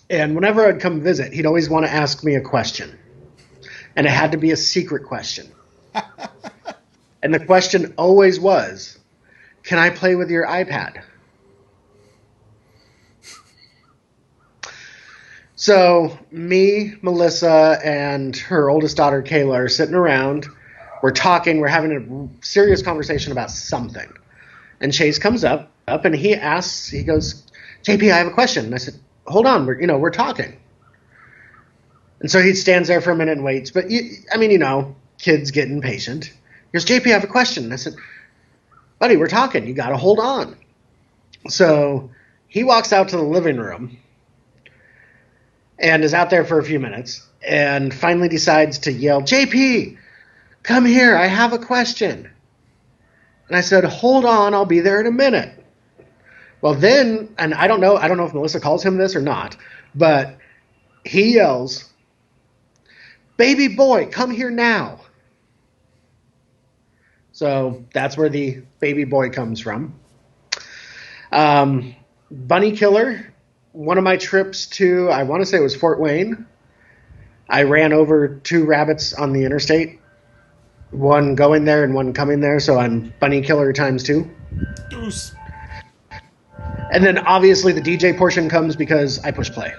[SPEAKER 2] And whenever I'd come visit, he'd always want to ask me a question. And it had to be a secret question. And the question always was, can I play with your iPad? So me, Melissa, and her oldest daughter, Kayla, are sitting around. We're talking. We're having a serious conversation about something. And Chase comes up and he goes, JP, I have a question. And I said, hold on, we're talking. And so he stands there for a minute and waits. But, kids get impatient. He goes, JP, I have a question. And I said, buddy, we're talking. You got to hold on. So he walks out to the living room and is out there for a few minutes and finally decides to yell, JP, come here. I have a question. And I said, hold on. I'll be there in a minute. Well, then, and I don't know if Melissa calls him this or not, but he yells, "Baby boy, come here now." So that's where the baby boy comes from. Bunny killer. One of my trips to, I want to say it was Fort Wayne. I ran over 2 rabbits on the interstate, one going there and one coming there. So I'm bunny killer times 2.
[SPEAKER 1] Deuce.
[SPEAKER 2] And then obviously the DJ portion comes because I push play.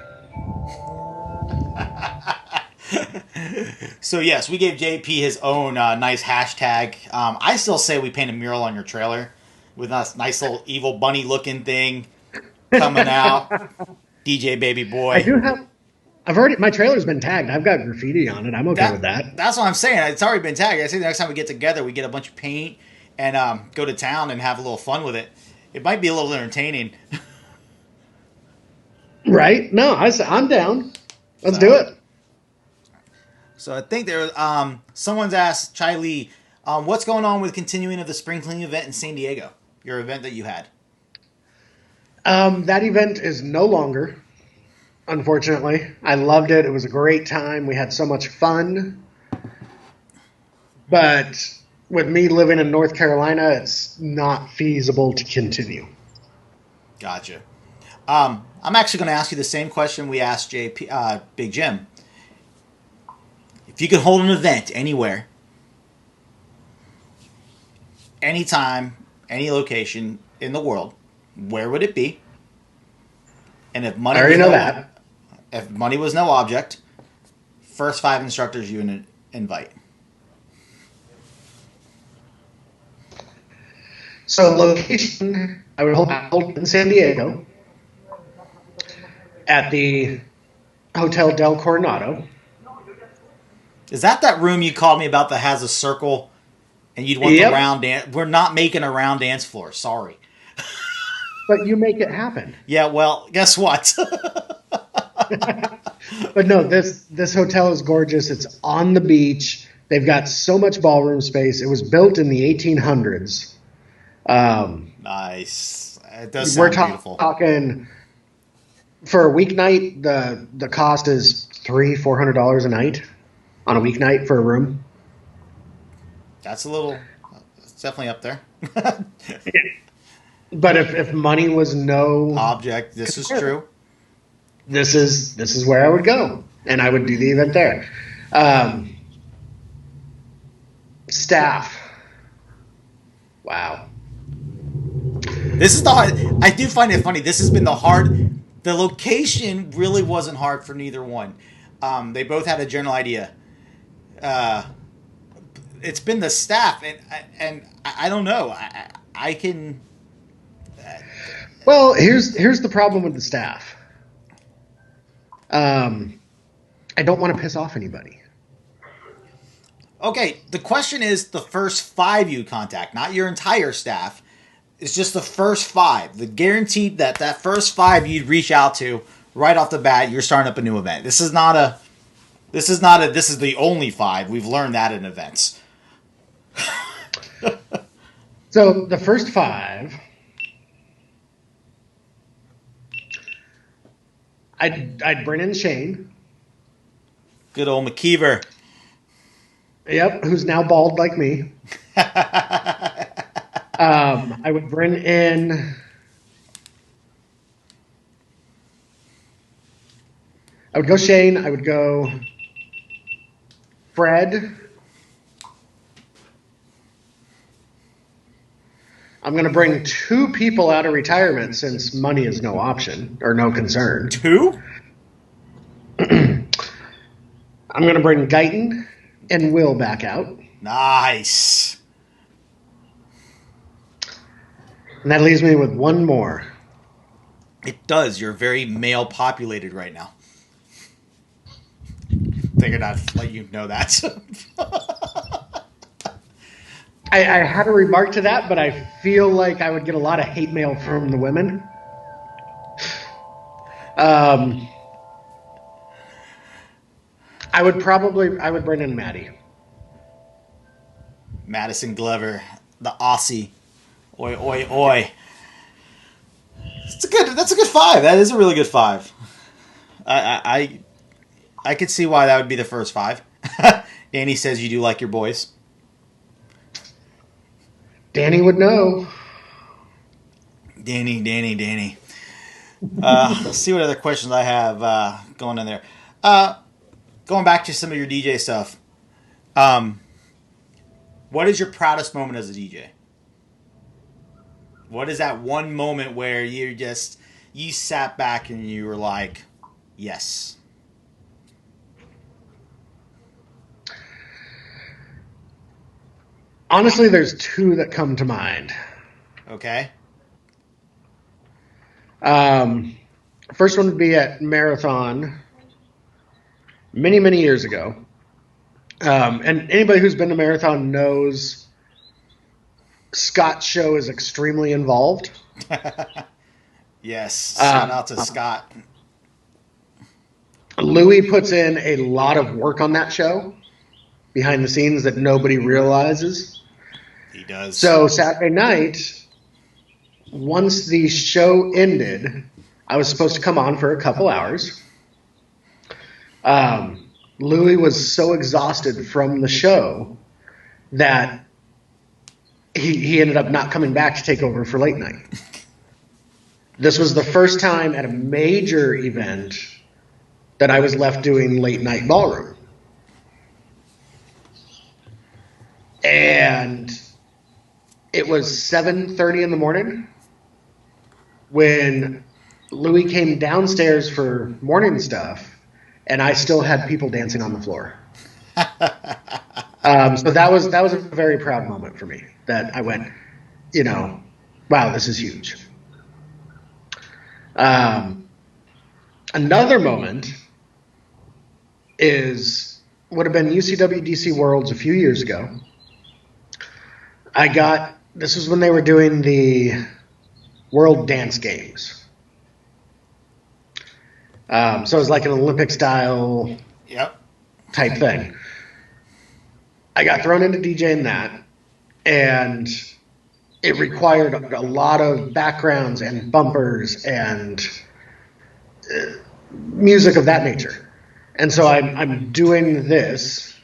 [SPEAKER 1] So yes, we gave JP his own nice hashtag. I still say we paint a mural on your trailer with a nice little evil bunny looking thing coming out. DJ Baby
[SPEAKER 2] I
[SPEAKER 1] Boy.
[SPEAKER 2] do have. I've already. My trailer's been tagged. I've got graffiti on it. I'm okay with that.
[SPEAKER 1] That's what I'm saying. It's already been tagged. I say the next time we get together, we get a bunch of paint and go to town and have a little fun with it. It might be a little entertaining.
[SPEAKER 2] Right? No, I'm down. Let's do it.
[SPEAKER 1] So I think there. Someone's asked Chai Lee, what's going on with continuing of the spring cleaning event in San Diego? Your event that you had.
[SPEAKER 2] That event is no longer. Unfortunately, I loved it. It was a great time. We had so much fun. But with me living in North Carolina, it's not feasible to continue.
[SPEAKER 1] Gotcha. I'm actually going to ask you the same question we asked Big Jim. If you could hold an event anywhere, anytime, any location in the world, where would it be? And if money
[SPEAKER 2] I already
[SPEAKER 1] was
[SPEAKER 2] know
[SPEAKER 1] no,
[SPEAKER 2] that.
[SPEAKER 1] If money was no object, first 5 instructors you invite.
[SPEAKER 2] So location, I would hold in San Diego at the Hotel Del Coronado.
[SPEAKER 1] Is that room you called me about that has a circle and you'd want the round dance? We're not making a round dance floor. Sorry.
[SPEAKER 2] But you make it happen.
[SPEAKER 1] Yeah, well, guess what?
[SPEAKER 2] But no, this hotel is gorgeous. It's on the beach. They've got so much ballroom space. It was built in the 1800s.
[SPEAKER 1] Nice. It does sound beautiful.
[SPEAKER 2] We're talking for a weeknight. The cost is $300-$400 a night on a weeknight for a room.
[SPEAKER 1] That's it's definitely up there.
[SPEAKER 2] But if money was no
[SPEAKER 1] object, this is true.
[SPEAKER 2] This is where I would go, and I would do the event there. Staff. Wow.
[SPEAKER 1] This is the hard. I do find it funny. This has been the hard. The location really wasn't hard for neither one. They both had a general idea. It's been the staff, and I don't know. I can.
[SPEAKER 2] Well, here's the problem with the staff. I don't want to piss off anybody.
[SPEAKER 1] Okay, the question is the first 5 you contact, not your entire staff. It's just the first 5. The guaranteed that first 5 you'd reach out to right off the bat. You're starting up a new event. This is the only 5. We've learned that in events.
[SPEAKER 2] So the first 5, I'd bring in Shane.
[SPEAKER 1] Good old McKeever.
[SPEAKER 2] Yep, who's now bald like me. I would bring in. I would go Shane. I would go Fred. I'm going to bring 2 people out of retirement since money is no option or no concern.
[SPEAKER 1] 2?
[SPEAKER 2] I'm going to bring Guyton and Will back out.
[SPEAKER 1] Nice.
[SPEAKER 2] And that leaves me with 1 more.
[SPEAKER 1] It does. You're very male populated right now. Figured I'd let you know that.
[SPEAKER 2] I had a remark to that, but I feel like I would get a lot of hate mail from the women. I would bring in Maddie.
[SPEAKER 1] Madison Glover, the Aussie. Oi, oi, oi. That's a good 5. That is a really good 5. I I could see why that would be the first 5. Danny says you do like your boys.
[SPEAKER 2] Danny would know.
[SPEAKER 1] Danny. Let's see what other questions I have going in there. Going back to some of your DJ stuff. What is your proudest moment as a DJ? What is that one moment where you sat back and you were like, yes?
[SPEAKER 2] Honestly, there's 2 that come to mind.
[SPEAKER 1] Okay.
[SPEAKER 2] First one would be at Marathon many, many years ago. And anybody who's been to Marathon knows Scott's show is extremely involved.
[SPEAKER 1] Yes. Shout out to Scott.
[SPEAKER 2] Louis puts in a lot of work on that show behind the scenes that nobody realizes.
[SPEAKER 1] He does.
[SPEAKER 2] So Saturday night, once the show ended, I was supposed to come on for a couple hours. Louis was so exhausted from the show that he ended up not coming back to take over for late night. This was the first time at a major event that I was left doing late night ballroom. And it was 7:30 in the morning when Louis came downstairs for morning stuff, and I still had people dancing on the floor. So that was a very proud moment for me, that I went, wow, this is huge. Another moment would have been UCW DC Worlds a few years ago. This was when they were doing the World Dance Games. So it was like an Olympic style type thing. I got thrown into DJing that, and it required a lot of backgrounds and bumpers and music of that nature. And so I'm doing this,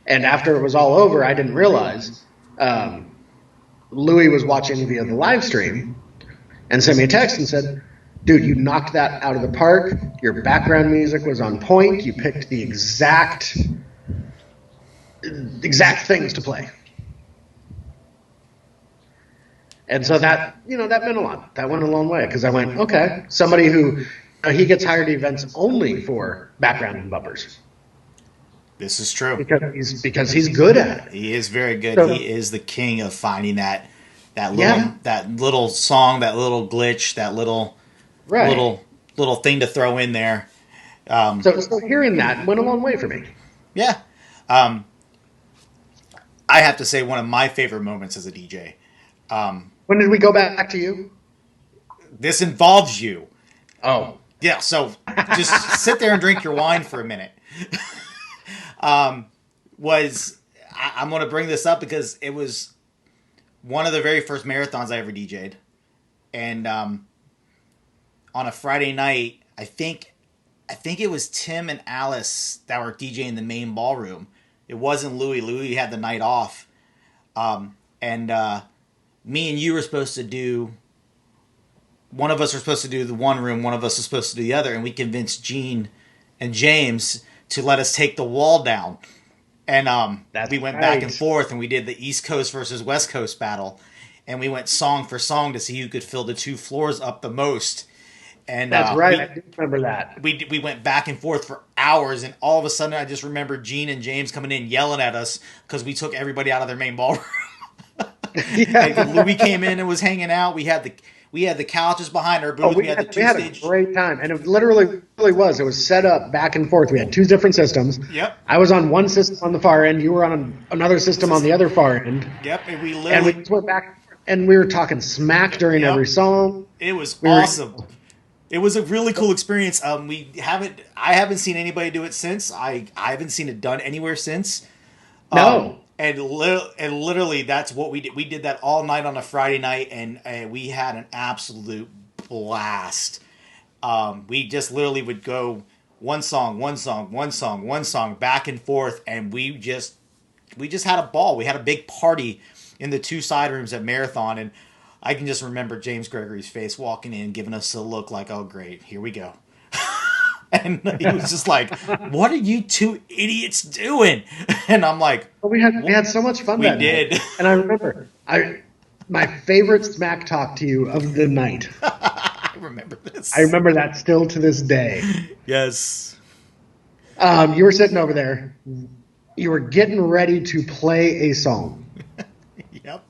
[SPEAKER 2] and after it was all over, I didn't realize Louis was watching via the live stream and sent me a text and said, dude, you knocked that out of the park. Your background music was on point. You picked the exact things to play. And so that meant a lot. That went a long way, because I went, okay, somebody who he gets hired to events only for background and bumpers.
[SPEAKER 1] This is true.
[SPEAKER 2] Because he's good at it.
[SPEAKER 1] He is very good. So, he is the king of finding that little song, that little glitch, that little thing to throw in there.
[SPEAKER 2] So hearing that went a long way for me.
[SPEAKER 1] Yeah. I have to say, one of my favorite moments as a DJ.
[SPEAKER 2] When did we go back to you?
[SPEAKER 1] This involves you.
[SPEAKER 2] Oh.
[SPEAKER 1] Yeah, so just sit there and drink your wine for a minute. I'm going to bring this up because it was one of the very first marathons I ever DJ'd. And on a Friday night, I think it was Tim and Alice that were DJing the main ballroom. It wasn't Louis. Louis had the night off. And me and you were supposed to do... One of us were supposed to do the one room, one of us was supposed to do the other, and we convinced Gene and James to let us take the wall down. And we went back and forth, and we did the East Coast versus West Coast battle. And we went song for song to see who could fill the 2 floors up the most. And
[SPEAKER 2] that's right. I do remember that.
[SPEAKER 1] We went back and forth for hours, and all of a sudden I just remember Gene and James coming in yelling at us because we took everybody out of their main ballroom. Louis came in and was hanging out. We had the couches behind our booth. We had
[SPEAKER 2] a great time, and it literally was. It was set up back and forth. We had 2 different systems.
[SPEAKER 1] Yep.
[SPEAKER 2] I was on one system on the far end. You were on another system on the other far end.
[SPEAKER 1] Yep. And we
[SPEAKER 2] just went back, and we were talking smack during every song.
[SPEAKER 1] It was awesome. It was a really cool experience. I haven't seen anybody do it since. I haven't seen it done anywhere since.
[SPEAKER 2] No.
[SPEAKER 1] And literally, that's what we did. We did that all night on a Friday night, and we had an absolute blast. We just literally would go one song, back and forth, and we just had a ball. We had a big party in the 2 side rooms at Marathon, and I can just remember James Gregory's face walking in, giving us a look like, "Oh, great, here we go." And he was just like, "What are you 2 idiots doing?" And I'm like,
[SPEAKER 2] well, we had so much fun that
[SPEAKER 1] did.
[SPEAKER 2] night. And I remember my favorite smack talk to you of the night.
[SPEAKER 1] I remember this.
[SPEAKER 2] I remember that still to this day.
[SPEAKER 1] Yes.
[SPEAKER 2] You were sitting over there. You were getting ready to play a song.
[SPEAKER 1] Yep.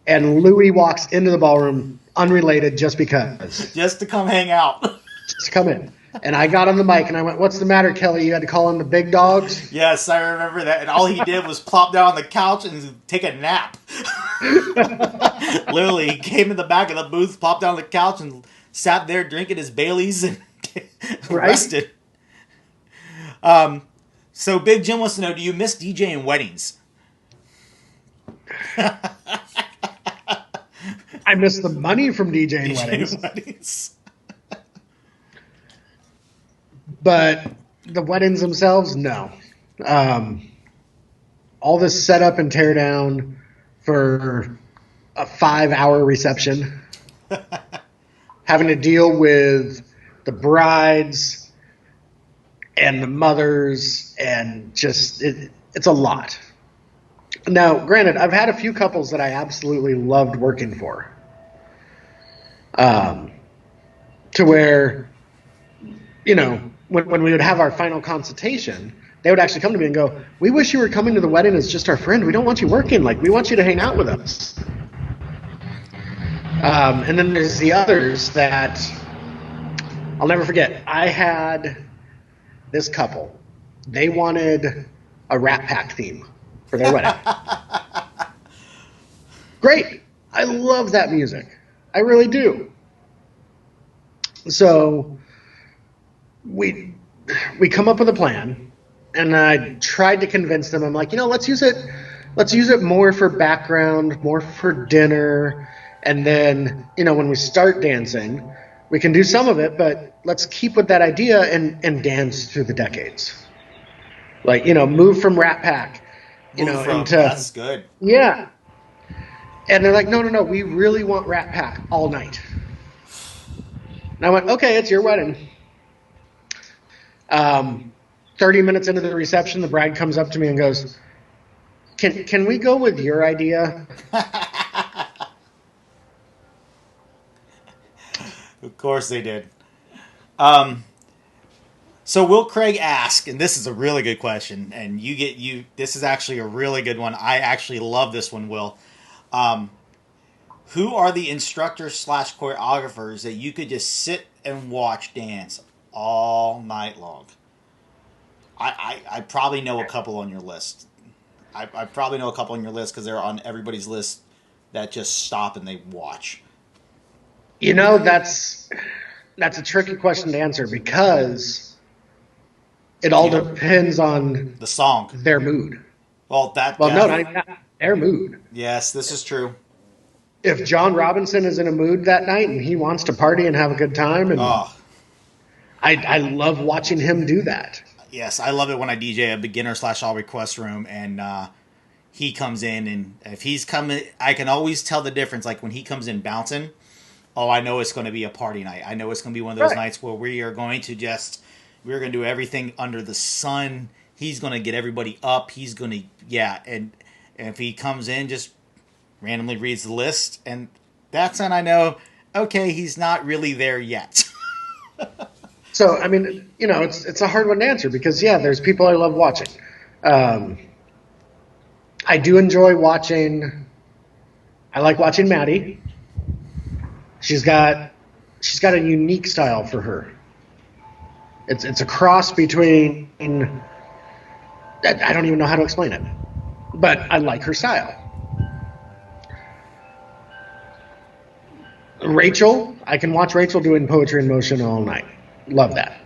[SPEAKER 2] And Louie walks into the ballroom unrelated just because.
[SPEAKER 1] Just to come hang out.
[SPEAKER 2] Just to come in. And I got on the mic and I went, "What's the matter, Kelly? You had to call in the big dogs?"
[SPEAKER 1] Yes, I remember that. And all he did was plop down on the couch and take a nap. Literally, he came in the back of the booth, plopped down on the couch, and sat there drinking his Baileys and rested. So Big Jim wants to know, do you miss DJing weddings?
[SPEAKER 2] I miss the money from DJing weddings. But the weddings themselves, no. All this setup and tear down for a 5-hour reception, having to deal with the brides and the mothers, and just it's a lot. Now, granted, I've had a few couples that I absolutely loved working for, to where, you know, when we would have our final consultation, they would actually come to me and go, "We wish you were coming to the wedding as just our friend. We don't want you working. Like, we want you to hang out with us." And then there's the others that I'll never forget. I had this couple. They wanted a Rat Pack theme for their wedding. Great. I love that music. I really do. So we come up with a plan, and I tried to convince them. I'm like, let's use it more for background, more for dinner, and then, when we start dancing, we can do some of it, but let's keep with that idea and dance through the decades. Like, move from Rat Pack, into,
[SPEAKER 1] that's good.
[SPEAKER 2] Yeah. And they're like, no, we really want Rat Pack all night. And I went, okay, it's your wedding. 30 minutes into the reception, the bride comes up to me and goes, can we go with your idea?
[SPEAKER 1] Of course they did. So Will Craig asked, and this is a really good question, and this is actually a really good one. I actually love this one, Will. Who are the instructors / choreographers that you could just sit and watch dance all night long? I probably know a couple on your list. I probably know a couple on your list because they're on everybody's list that just stop and they watch.
[SPEAKER 2] That's a tricky question to answer because it all depends on
[SPEAKER 1] the song,
[SPEAKER 2] their mood.
[SPEAKER 1] No,
[SPEAKER 2] their mood.
[SPEAKER 1] Yes, this is true.
[SPEAKER 2] If John Robinson is in a mood that night and he wants to party and have a good time, and I love watching him do that.
[SPEAKER 1] Yes, I love it when I DJ a beginner / all request room, and he comes in, and if he's coming, I can always tell the difference. Like when he comes in bouncing, I know it's going to be a party night. I know it's going to be one of those nights where we're going to do everything under the sun. He's going to get everybody up. He's going to, and if he comes in, just randomly reads the list, and that's when I know, okay, he's not really there yet.
[SPEAKER 2] So, I mean, it's a hard one to answer because, there's people I love watching. I do enjoy watching. I like watching Maddie. She's got a unique style for her. It's a cross between. I don't even know how to explain it, but I like her style. Rachel, I can watch Rachel doing poetry in motion all night. Love that.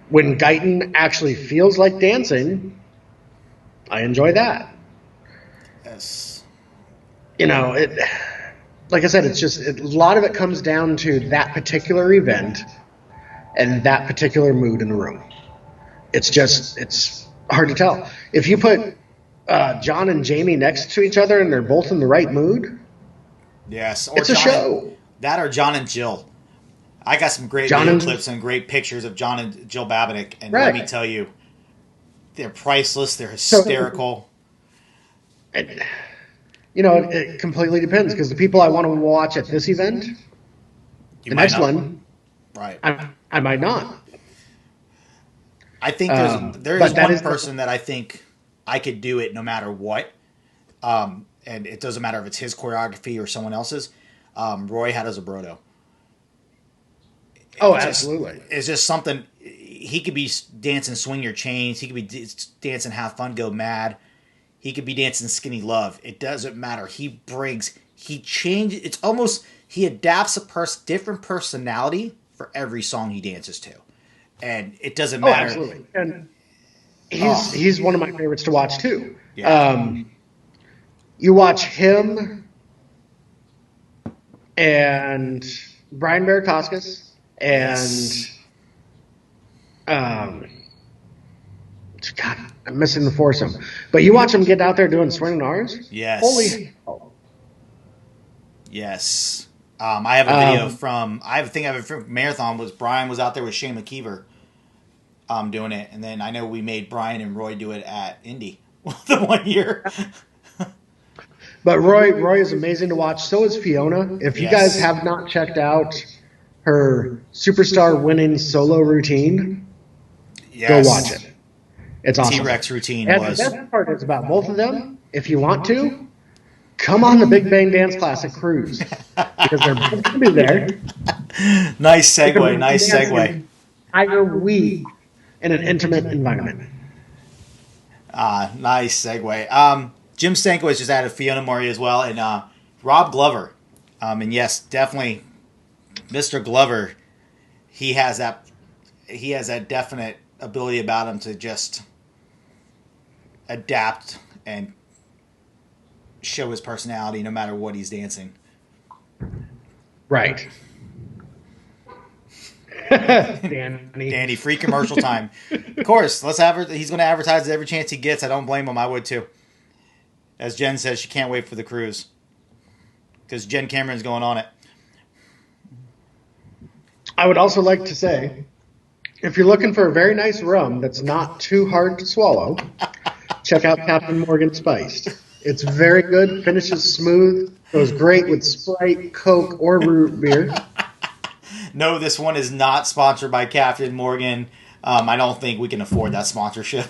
[SPEAKER 2] When Guyton actually feels like dancing, I enjoy that.
[SPEAKER 1] Yes.
[SPEAKER 2] like I said, it's just a lot of it comes down to that particular event and that particular mood in the room. It's hard to tell. If you put John and Jamie next to each other and they're both in the right mood,
[SPEAKER 1] yes, or
[SPEAKER 2] it's a show.
[SPEAKER 1] That or John and Jill. I got some great video clips and great pictures of John and Jill Babinick, and let me tell you, they're priceless. They're hysterical.
[SPEAKER 2] It completely depends, because the people I want to watch at this event, the next one,
[SPEAKER 1] right?
[SPEAKER 2] I might not.
[SPEAKER 1] I think there is one person that I think I could do it no matter what, and it doesn't matter if it's his choreography or someone else's. Roy Hadazabrodo.
[SPEAKER 2] Oh, absolutely!
[SPEAKER 1] It's just something. He could be dancing "Swing Your Chains." He could be dancing "Have Fun, Go Mad." He could be dancing "Skinny Love." It doesn't matter. He changes. It's almost he adapts a different personality for every song he dances to, and it doesn't matter.
[SPEAKER 2] Absolutely. And he's one of my favorites to watch too.
[SPEAKER 1] Yeah.
[SPEAKER 2] You watch him and Brian Barakauskas and God, I'm missing the foursome. But you watch them get out there doing swinging R's.
[SPEAKER 1] Yes.
[SPEAKER 2] Holy hell.
[SPEAKER 1] Yes. I have a video from Marathon was Brian was out there with Shane McKeever doing it, and then I know we made Brian and Roy do it at Indy the 1 year.
[SPEAKER 2] But Roy is amazing to watch. So is Fiona. If you guys have not checked out her Superstar winning solo routine, go watch it. It's awesome.
[SPEAKER 1] T-Rex routine
[SPEAKER 2] and the best part is about both of them, if you want to, come on the Big Bang Dance Classic cruise, because they're both going to be there.
[SPEAKER 1] Nice segue.
[SPEAKER 2] Entire week in an intimate environment.
[SPEAKER 1] Nice segue. Jim Stankiewicz just added Fiona Murray as well, and Rob Glover. And yes, definitely, Mr. Glover. He has that definite ability about him to just adapt and show his personality no matter what he's dancing.
[SPEAKER 2] Right. Danny,
[SPEAKER 1] free commercial time. Of course, he's going to advertise every chance he gets. I don't blame him. I would too. As Jen says, she can't wait for the cruise because Jen Cameron's going on it.
[SPEAKER 2] I would also like to say, if you're looking for a very nice rum that's not too hard to swallow, check out Captain Morgan Spiced. It's very good, finishes smooth, goes great with Sprite, Coke, or root beer.
[SPEAKER 1] No, this one is not sponsored by Captain Morgan. I don't think we can afford that sponsorship.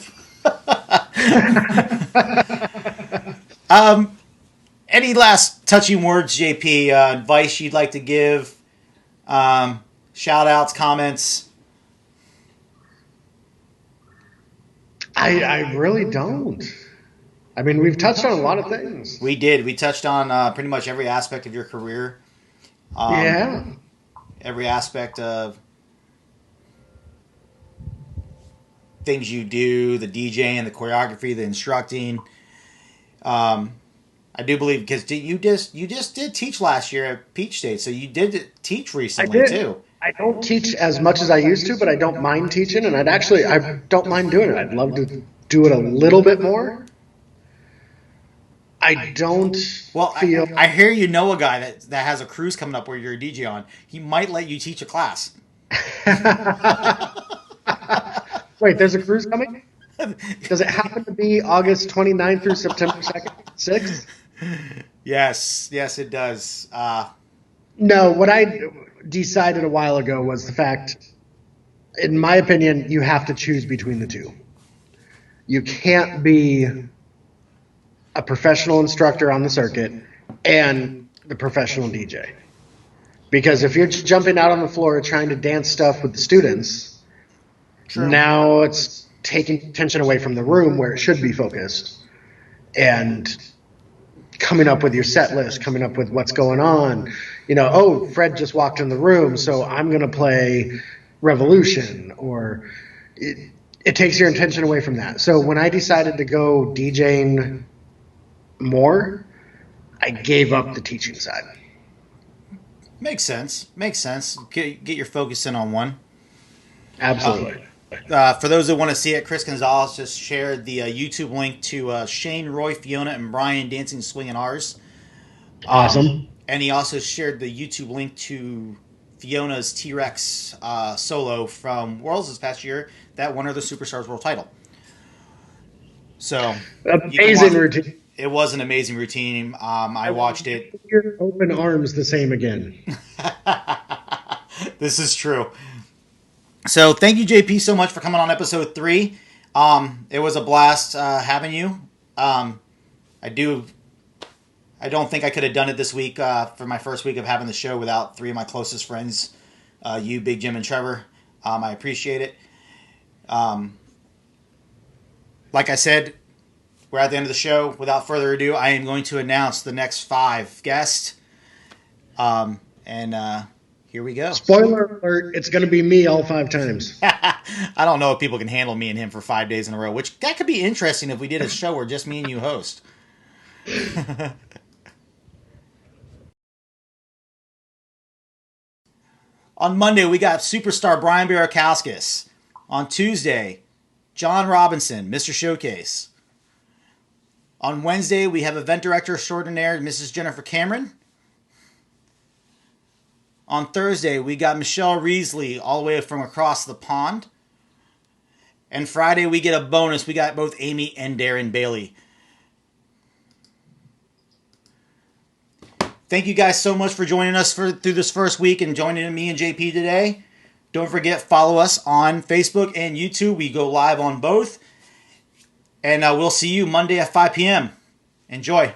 [SPEAKER 1] Any last touching words, JP? Advice you'd like to give? Shout outs, comments?
[SPEAKER 2] I really don't. I mean, we've touched on a lot of things.
[SPEAKER 1] We did. We touched on pretty much every aspect of your career. Every aspect of things you do, the DJing, the choreography, the instructing. I do believe because you just did teach last year at Peach State, so you did teach recently too.
[SPEAKER 2] I don't teach as much as I used to, but I don't mind teaching, and I don't mind doing it. I'd love to do it a little bit more. I don't feel...
[SPEAKER 1] I hear you know a guy that has a cruise coming up where you're a DJ on. He might let you teach a class.
[SPEAKER 2] Wait, there's a cruise coming? Does it happen to be August 29th through September 6th?
[SPEAKER 1] Yes, it does.
[SPEAKER 2] No, what I decided a while ago was the fact, in my opinion, you have to choose between the two. You can't be a professional instructor on the circuit and the professional DJ. Because if you're jumping out on the floor trying to dance stuff with the students, now it's taking attention away from the room where it should be focused and coming up with your set list, coming up with what's going on. Fred just walked in the room, so I'm going to play Revolution, or it takes your attention away from that. So when I decided to go DJing more, I gave up the teaching side.
[SPEAKER 1] Makes sense. Makes sense. Get your focus in on one.
[SPEAKER 2] Absolutely.
[SPEAKER 1] For those that want to see it, Chris Gonzalez just shared the YouTube link to Shane, Roy, Fiona, and Brian dancing swinging R's.
[SPEAKER 2] Awesome.
[SPEAKER 1] And he also shared the YouTube link to Fiona's T-Rex solo from Worlds this past year that won her the Superstars World title. So
[SPEAKER 2] amazing routine.
[SPEAKER 1] It was an amazing routine. I watched it.
[SPEAKER 2] Your open arms the same again.
[SPEAKER 1] This is true. So thank you, JP, so much for coming on episode 3. It was a blast having you. I don't think I could have done it this week for my first week of having the show without 3 of my closest friends, you, Big Jim, and Trevor. I appreciate it. Like I said, we're at the end of the show. Without further ado, I am going to announce the next 5 guests. Here we go.
[SPEAKER 2] Spoiler alert, it's going to be me all 5 times.
[SPEAKER 1] I don't know if people can handle me and him for 5 days in a row, which that could be interesting if we did a show where just me and you host. On Monday, we got superstar Brian Barakowskis. On Tuesday, John Robinson, Mr. Showcase. On Wednesday, we have event director extraordinaire Mrs. Jennifer Cameron. On Thursday, we got Michelle Reesley all the way from across the pond. And Friday, we get a bonus. We got both Amy and Darren Bailey. Thank you guys so much for joining us through this first week and joining me and JP today. Don't forget, follow us on Facebook and YouTube. We go live on both. And we'll see you Monday at 5 p.m. Enjoy.